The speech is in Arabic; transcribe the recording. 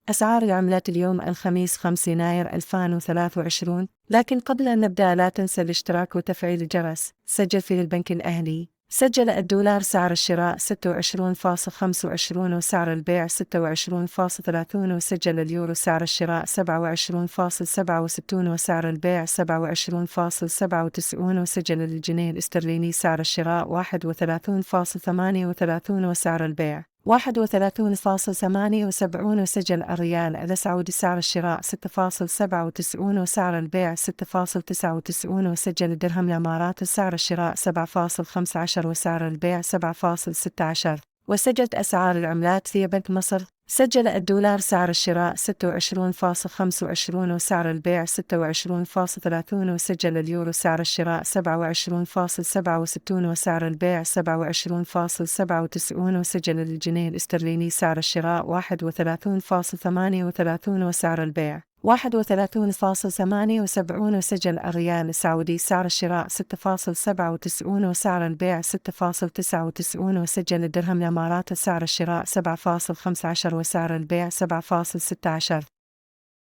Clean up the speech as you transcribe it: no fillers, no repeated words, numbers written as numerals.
أسعار العملات اليوم الخميس 5 يناير 2023. لكن قبل أن نبدأ لا تنسى الاشتراك وتفعيل الجرس. سجل في البنك الأهلي. سجل الدولار سعر الشراء 26.25 وسعر البيع 26.30. وسجل اليورو سعر الشراء 27.67 وسعر البيع 27.97. وسجل الجنيه الاسترليني سعر الشراء 31.38 وسعر البيع 31.78. وسجل الريال السعودي سعر الشراء 6.97 وسعر البيع 6.99. وسجل الدرهم الإماراتي سعر الشراء 7.15 وسعر البيع 7.16. وسجلت أسعار العملات في بنك مصر. سجل الدولار سعر الشراء 26.25 وسعر البيع 26.30. وسجل اليورو سعر الشراء 27.67 وسعر البيع 27.97. وسجل الجنيه الاسترليني سعر الشراء 31.38 وسعر البيع 31.78. وسجل الريال السعودي سعر الشراء 6.97 وسعر البيع 6.99. وسجل الدرهم الإماراتي سعر الشراء 7.15 وسعر البيع 7.16.